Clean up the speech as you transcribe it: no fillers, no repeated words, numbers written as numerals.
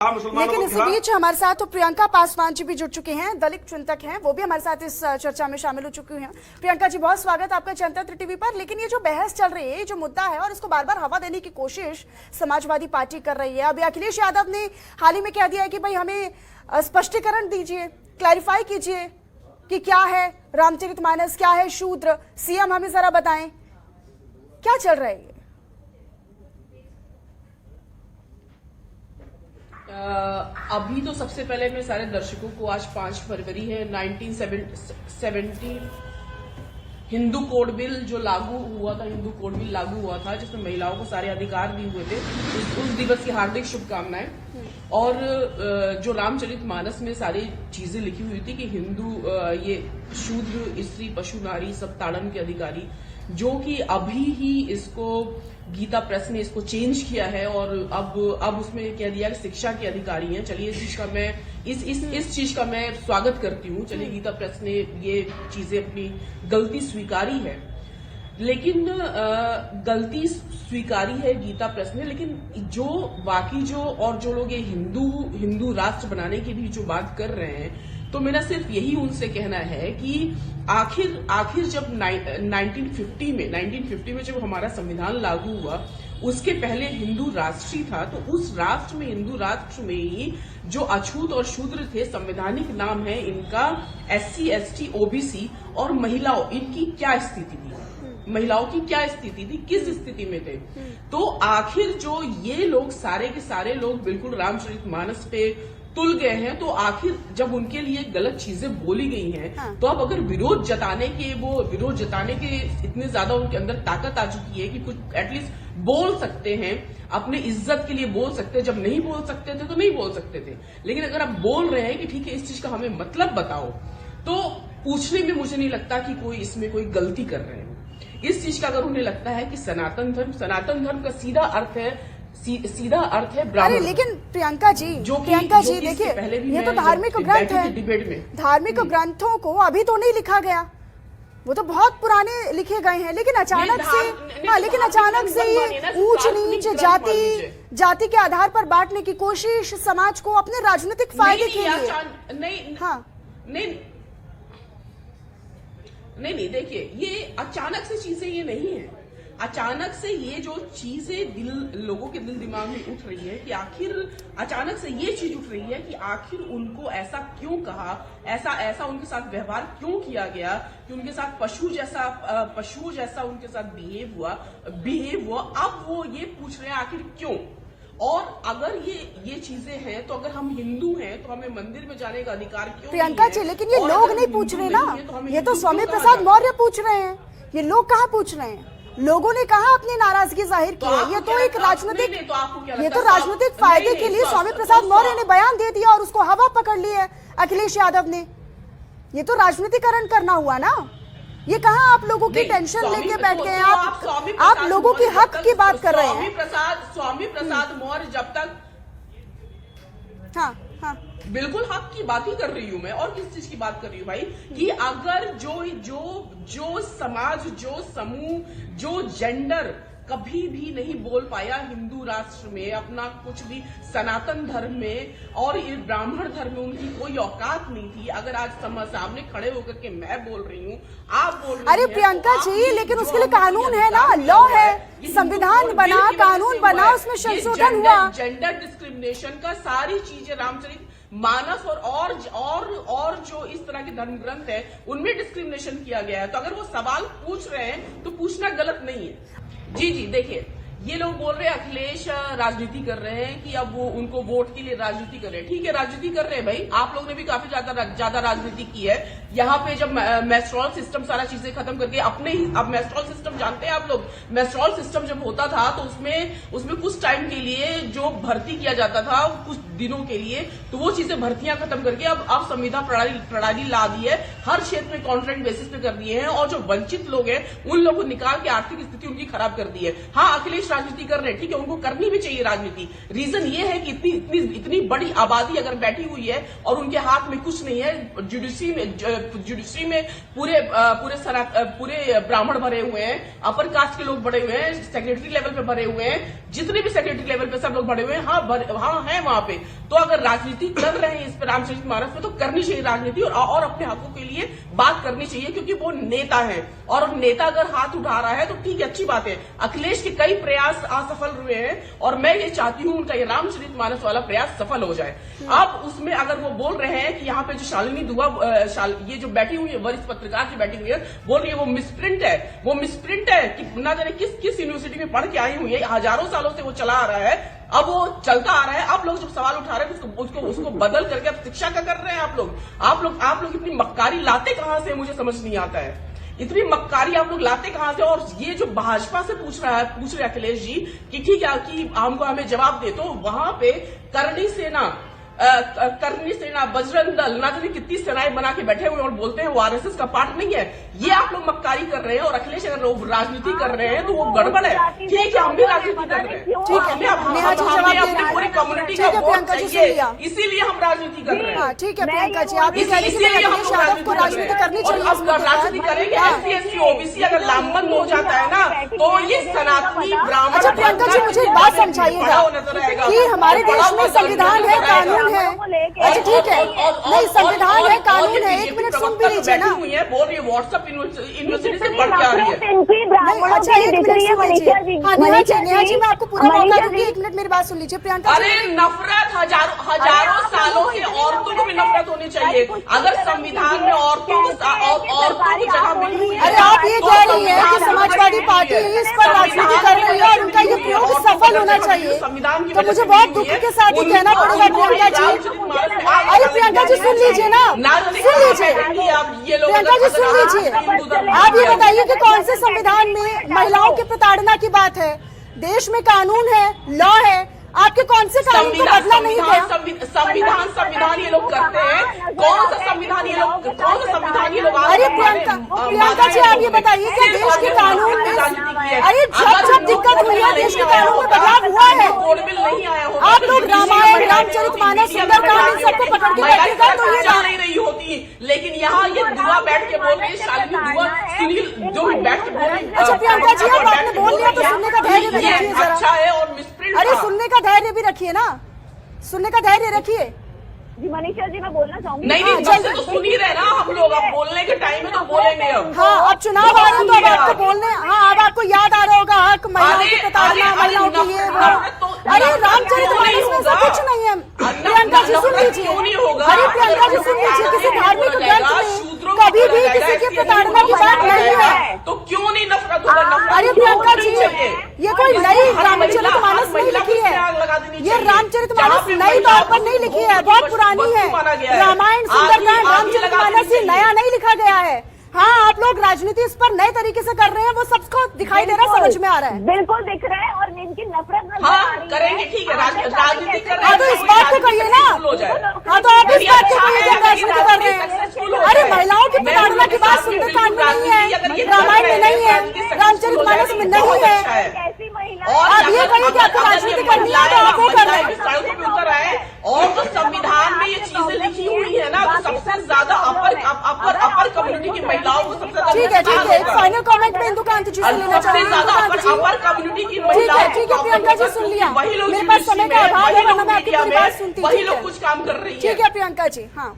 लेकिन इसी बीच हमारे साथ तो प्रियंका पासवान जी भी जुड़ चुके हैं, दलित चिंतक हैं, वो भी हमारे साथ इस चर्चा में शामिल हो चुकी हैं। प्रियंका जी, बहुत स्वागत आपका जनतंत्र टीवी पर। लेकिन ये जो बहस चल रही है, ये जो मुद्दा है, और इसको बार बार हवा देने की कोशिश समाजवादी पार्टी कर रही है। अभी अखिलेश यादव ने हाल ही में कह दिया है कि भाई हमें स्पष्टीकरण दीजिए, क्लैरिफाई कीजिए कि क्या है रामचरितमानस, क्या है शूद्र, सीएम हमें जरा बताएं क्या चल रहा है। अभी तो सबसे पहले मैं सारे दर्शकों को, आज 5 फरवरी है, 1970 हिंदू कोड बिल जो लागू हुआ था, हिंदू कोड बिल लागू हुआ था जिसमें महिलाओं को सारे अधिकार दिए हुए थे, उस दिवस की हार्दिक शुभकामनाएं। और जो रामचरितमानस में सारी चीजें लिखी हुई थी कि हिंदू ये शूद्र, स्त्री, पशु, नारी सब ताड़न के अधिकारी, जो कि अभी ही इसको गीता प्रेस ने इसको चेंज किया है और अब उसमें कह दिया कि शिक्षा के अधिकारी हैं। चलिए इस चीज का मैं इस चीज का मैं स्वागत करती हूँ। चलिए गीता प्रेस ने ये चीजें अपनी गलती स्वीकारी है, लेकिन गलती स्वीकारी है गीता प्रेस ने, लेकिन जो बाकी जो लोग ये हिंदू राष्ट्र बनाने की भी जो बात कर रहे हैं, तो मेरा सिर्फ यही उनसे कहना है कि आखिर जब 1950 में जब हमारा संविधान लागू हुआ, उसके पहले हिंदू राष्ट्र ही था, तो उस राष्ट्र में, हिंदू राष्ट्र में ही जो अछूत और शूद्र थे, संवैधानिक नाम है इनका SC, ST, OBC, और महिलाओं, इनकी क्या स्थिति थी, महिलाओं की क्या स्थिति थी, किस स्थिति में थे। तो आखिर जो ये लोग सारे के सारे लोग बिल्कुल रामचरितमानस पे तुल गए हैं, तो आखिर जब उनके लिए गलत चीजें बोली गई हैं, तो अब अगर विरोध जताने के इतने ज्यादा उनके अंदर ताकत आ चुकी है कि कुछ एटलीस्ट बोल सकते हैं, अपने इज्जत के लिए बोल सकते हैं। जब नहीं बोल सकते थे तो नहीं बोल सकते थे, लेकिन अगर आप बोल रहे हैं कि ठीक है इस चीज का हमें मतलब बताओ, तो पूछने में मुझे नहीं लगता कि इसमें कोई गलती कर रहे हैं। इस चीज का अगर उन्हें लगता है कि सनातन धर्म का सीधा अर्थ है ब्राह्मण। अरे लेकिन प्रियंका जी देखिए, ये तो धार्मिक ग्रंथ है, डिबेट में धार्मिक ग्रंथों को अभी तो नहीं लिखा गया, वो तो बहुत पुराने लिखे गए हैं, लेकिन अचानक से ये ऊंच नीच, जाति के आधार पर बांटने की कोशिश, समाज को अपने राजनीतिक फायदे के लिए। नहीं, देखिए, ये अचानक से चीजें ये नहीं है। अचानक से ये जो चीजें लोगों के दिल दिमाग में उठ रही है कि आखिर अचानक से ये चीज उठ रही है कि आखिर उनको ऐसा क्यों कहा, ऐसा उनके साथ व्यवहार क्यों किया गया कि उनके साथ पशु जैसा उनके साथ बिहेव हुआ। अब वो ये पूछ रहे हैं आखिर क्यों। और अगर ये चीजें हैं, तो अगर हम हिंदू हैं तो हमें मंदिर में जाने का अधिकार क्यों? प्रियंका जी, लेकिन ये लोग नहीं पूछ रहे ना, ये तो स्वामी प्रसाद मौर्य पूछ रहे हैं, ये लोग कहाँ पूछ रहे हैं? लोगों ने कहा अपनी नाराजगी जाहिर की है। ये तो एक राजनीतिक फायदे के लिए स्वामी प्रसाद मौर्य ने बयान दे दिया और उसको हवा पकड़ ली है अखिलेश यादव ने। ये तो राजनीतिकरण करना हुआ ना। ये कहाँ आप लोगों की टेंशन लेके बैठ गए हैं? आप लोगों की हक की बात कर रहे हैं। स्वामी प्रसाद मौर्य जब तक, हाँ, बिल्कुल हक की बात ही कर रही हूं मैं। और किस चीज की बात कर रही हूं भाई? कि अगर जो समाज, जो समूह, जो जेंडर कभी भी नहीं बोल पाया हिंदू राष्ट्र में अपना कुछ भी, सनातन धर्म में और ये ब्राह्मण धर्म में उनकी कोई औकात नहीं थी। अगर आज सामने खड़े होकर के मैं बोल रही हूँ, आप बोल रही हैं, अरे प्रियंका जी, लेकिन उसके लिए कानून है ना, लॉ है, संविधान बना, कानून बना, उसमें संशोधन हुआ। जेंडर डिस्क्रिमिनेशन का सारी चीजें रामचरित मानस और जो इस तरह के धर्म ग्रंथ है उनमें डिस्क्रिमिनेशन किया गया है। तो अगर वो सवाल पूछ रहे हैं तो पूछना गलत नहीं है। जी, देखिए, ये लोग बोल रहे हैं अखिलेश राजनीति कर रहे हैं कि अब वो उनको वोट के लिए राजनीति कर रहे हैं। ठीक है, राजनीति कर रहे हैं भाई, आप लोग ने भी काफी ज्यादा राजनीति की है। यहाँ पे जब मेस्ट्रॉल सिस्टम सारा चीजें खत्म करके अब मेस्ट्रॉल सिस्टम जानते हैं आप लोग? मेस्ट्रॉल सिस्टम जब होता था तो उसमें कुछ टाइम के लिए जो भर्ती किया जाता था, कुछ दिनों के लिए, तो वो चीजें भर्तियां खत्म करके अब संविदा प्रणाली ला दी है, हर क्षेत्र में कॉन्ट्रैक्ट बेसिस पे कर दिए हैं, और जो वंचित लोग हैं उन लोगों को निकाल के आर्थिक स्थिति उनकी खराब कर दी है। हाँ, अखिलेश राजनीति कर रहे हैं, ठीक है, उनको करनी भी चाहिए राजनीति। रीजन ये है कि इतनी बड़ी आबादी अगर बैठी हुई है और उनके हाथ में कुछ नहीं है, जुडिशरी में पूरे ब्राह्मण भरे हुए हैं, अपर कास्ट के लोग भरे हुए हैं, सेक्रेटरी लेवल पे भरे हुए हैं, जितने भी सेक्रेटरी लेवल पे सब लोग भरे हुए हैं, हाँ है वहां पे। तो अगर राजनीति कर रहे हैं इस पर रामचरितमानस पे तो करनी चाहिए राजनीति और अपने हकों के लिए बात करनी चाहिए, क्योंकि वो नेता है और नेता अगर हाथ उठा रहा है तो ठीक है, अच्छी बात है। अखिलेश के कई प्रयास असफल हुए हैं और मैं ये चाहती हूँ उनका ये रामचरितमानस वाला प्रयास सफल हो जाए। अब उसमें अगर वो बोल रहे हैं कि यहाँ पे जो शालिनी दुआ ये जो बैठी हुई है, वरिष्ठ पत्रकार जो बैठी हुई है, बोल रही है वो मिसप्रिंट है, वो मिसप्रिंट है कि ना जाने किस यूनिवर्सिटी में पढ़ के आई हुई है, हजारों सालों से वो चला आ रहा है, अब वो चलता आ रहा है। आप लोग जब सवाल उठा रहे हैं उसको बदल करके अब शिक्षा का कर रहे हैं आप लोग इतनी मक्कारी लाते कहां से, मुझे समझ नहीं आता है। इतनी मक्कारी आप लोग लाते कहां से? और ये जो भाजपा से पूछ रहे अखिलेश जी कि ठीक है कि हमको हमें जवाब दे, तो वहां पे करनी सेना, बजरंग दल, ना जाने कितनी सेनाएं बना के बैठे हुए और बोलते हैं वो आरएसएस का पार्ट नहीं है। ये आप लोग मक्कारी कर रहे हैं और अखिलेश अगर राजनीति कर रहे हैं तो वो गड़बड़ है। ठीक है, हम भी राजनीति कर रहे हैं, हमें अपनी पूरी कम्युनिटी का वोट चाहिए, इसीलिए हम राजनीति कर रहे हैं। ठीक है प्रियंका जी, आप इसीलिए हम को राजनीति करनी चाहिए। अब राजनीति करेंगे, SC ST OBC अगर लामबंद हो जाता है ना तो ये सनातनी ब्राह्मण। अच्छा प्रियंका जी, मुझे एक बात समझाइएगा कि हमारे देश में संविधान है, कानून है। अच्छा ठीक है, नहीं संविधान है, कानून है, एक मिनट सुन भी लीजिए ना। बोल रही है व्हाट्सएप यूनिवर्सिटी से पढ़ के आ रही है। अच्छा एक मिनट सुन लीजिए। हाँ नेहा जी, मैं आपको पूरा मौका दूंगी, एक मिनट मेरी बात सुन लीजिए। प्रियंका अरे नफरत हजारों सालों से औरतों को भी नफरत होनी चाहिए। अगर संविधान में औरतों को जगह मिली है। अरे आप ये कह रही है कि समाजवादी पार्टी इस पर राजनीति कर रही है और उनका ये प्रयोग सफल होना चाहिए, तो मुझे बहुत दुख के साथ ही कहना पड़ेगा प्रियंका जी। अरे प्रियंका जी सुन लीजिए ना, सुन लीजिए प्रियंका जी, सुन लीजिए। आप ये बताइए कि कौन से संविधान में महिलाओं की प्रताड़ना की बात है? देश में कानून है, लॉ है, आपके कौन से कानून को बदला नहीं गया? संविधान ये लोग करते हैं। कौन सा संविधान ये लोग अरे प्रियंका जी, आप ये बताइए कि देश के कानून में, अरे जब दिक्कत हुई है देश के कानून में बदलाव हुआ है। नहीं आया होगा, आप लोग रामायण, रामचरितमानस, सुंदरकांड इन सबको पकड़ के बैठेगा तो ये नहीं रही होती। लेकिन यहाँ ये दुआ बैठ के बोल रही है, शालिनी दुआ सुनील जो बैठ के बोल रही। अच्छा प्रियंका जी, अब आपने बोल लिया तो सुनने का धैर्य भी रखिए जरा। अच्छा है और मिसप्रिंट। अरे सुनने का धैर्य भी रखिए ना, सुनने का धैर्य रखिए। जी मनीषा जी, मैं बोलना चाहूंगी। नहीं जैसे तो सुन ही रहे ना हम लोग, अब बोलने के टाइम में तो बोलेंगे अब। हाँ, अब चुनाव आ रहे हैं तो अब आपको बोलने, हाँ अब आपको याद आ रहा होगा हक, महिलाओं की प्रताड़ना, महिलाओं की ये वो। अरे रामचरितमानस में ऐसा कुछ नहीं है। प्रियंका जी सुन लीजिए, अरे प्रियंका जी सुन लीजिए, किसी धार्मिक ग्रंथ में कभी भी किसी की प्रताड़ना की बात नहीं है। तो क्यों नहीं नफरत होगा? अरे प्रियंका जी, ये कोई नई रामचरितमानस नहीं लिखी है, ये रामचरितमानस नई तौर पर नहीं लिखी है, बहुत पुरानी है। रामायण, सुंदरकांड, रामचरितमानस ये नया नहीं लिखा गया है। हाँ, आप लोग राजनीति इस पर नए तरीके से कर रहे हैं, वो सबको दिखाई दे रहा है, समझ में आ रहा है। बिल्कुल दिख रहा है और इनकी नफरत करेंगे, ठीक है, राजनीति कर रहे हैं। हाँ तो इस बात को कहिए ना, हाँ तो आप इस बात को कहिए कि राजनीति कर रहे हैं। अरे महिलाओं की प्रताड़ना की बात सुंदरकांड में नहीं है, रामायण में नहीं है, रामचरितमानस में नहीं है। ऐसी महिला आप ये कहिए कि आपको राजनीति करनी है तो आप वो कर रहे हैं। और जो संविधान में ये चीजें लिखी हुई है ना, तो सबसे ज्यादा अपर कम्युनिटी की महिलाओं को सबसे ज्यादा। ठीक है, एक फाइनल कमेंट में इंदुकांत जी से लेना चाहूंगी। अपर कम्युनिटी की महिलाओं, ठीक है प्रियंका जी सुन लिया, वही लोग मेरे पास समय का अभाव है, वरना मैं आपकी पूरी बात सुनती। वही लोग कुछ काम कर रही है। ठीक है प्रियंका जी, हाँ।